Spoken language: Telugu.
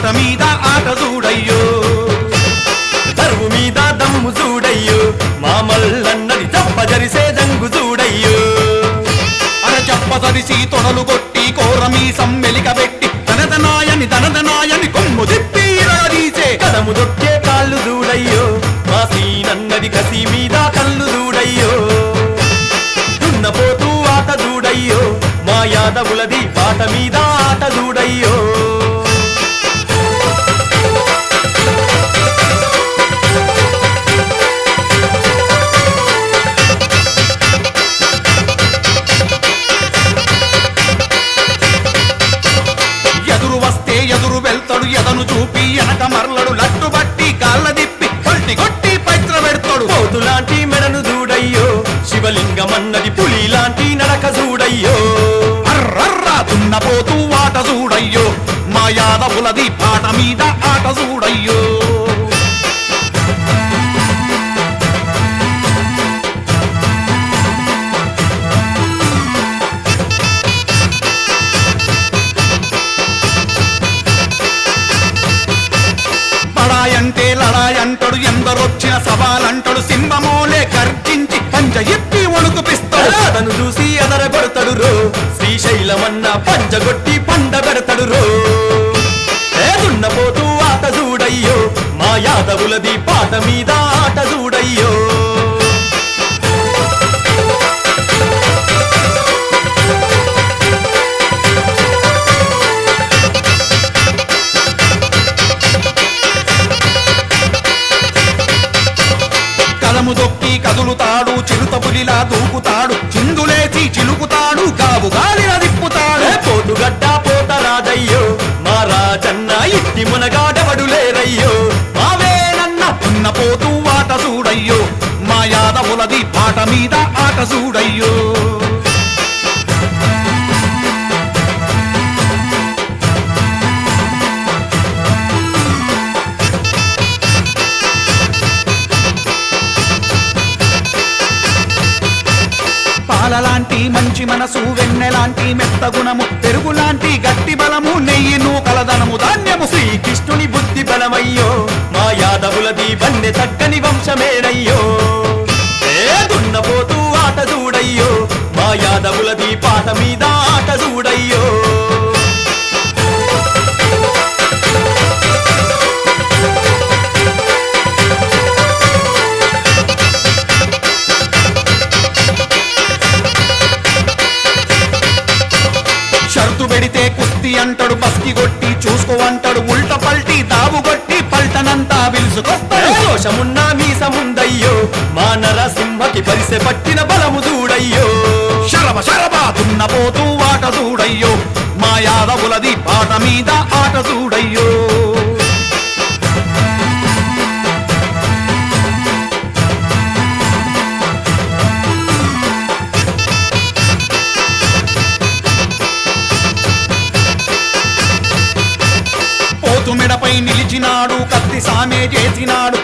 పాట మీద ఆట చూడయ్యో దరువు మీద దమ్ము చూడయ్యో మా మల్లన్నది తప్పజరిసే దంగు చూడయ్యో చెప్పదరిసి తొడలు కొట్టి కోరమీసం మెలికబెట్టి ధనదనాయని కొమ్ము తిప్పి తీసే కదము దొక్కే కాళ్ళు చూడయ్యో మా సీనన్నది కసి మీద కళ్ళు చూడయ్యో దున్నపోతూ ఆట చూడయ్యో మా యాదవులది పాట మీద ఆట చూడయ్యో ఎదురు వెళ్తాడు ఎదను చూపి వెనక మరలడు లట్టు బట్టి కాళ్ళ దిప్పి పల్టి కొట్టి పైత్ర పెడతాడు పోతులాంటి మెడను చూడయ్యో శివలింగమన్నది పులి లాంటి నడక చూడయ్యో అర్రర్రా దున్నపోతూ ఆట చూడయ్యో మా యాదవులది పాట మీద ఆట చూడయ్యో అంటే లడాయంటాడు ఎందరొచ్చిన సవాలంటాడు సింహమోలే గర్జించి పంజ ఎత్తి వణుకుపిస్తాడు అతను చూసి ఎదరగొడతాడు రో శ్రీశైలమన్న పంజగొట్టి పండ పెడతాడు రో దున్నపోతూ ఆట చూడయ్యో మా యాదవులది పాట మీద ఆట చూడయ్యో దొక్కి కదులుతాడు చిరుత పులిలా దూకుతాడు చిందులేసి చిలుకుతాడు గావు గాలిన దిప్పుతాడు పోటుగడ్డ పోత రాజయ్యో మా రాజన్న ఇట్టి మునగాడవడు లేరయ్యో మావేనన్న దున్నపోతూ ఆట చూడయ్యో మా యాదవులది పాట మీద ఆట చూడయ్యో పాలలాంటి మంచి మనసు వెన్నెలాంటి మెత్త గుణము పెరుగులాంటి గట్టి బలము నెయ్యి నూకలదనము ధాన్యము శ్రీకృష్ణుని బుద్ధి బలమయ్యో మా యాదవులది వన్నె తగ్గని వంశమేనయ్యో దున్నపోతూ ఆట చూడయ్యో మా యాదవులది పాట మీద ఆట చూడయ్యో పెడితే కుస్తీ అంటాడు బస్కి కొట్టి చూసుకో అంటాడు ఉల్ట పల్టి దావు కొట్టి పల్టనంతా విలుసుకొస్తాడు దోషమున్నా మీసముందయ్యో మా నరసింహకి పరిసె పట్టిన బలము చూడయ్యో శరభ శరభ దున్నపోతూ ఆట చూడయ్యో మా యాదవులది పాట మీద ఆట చూడయ్యో మెడపై నిలిచినాడు కత్తి సామే చేసినాడు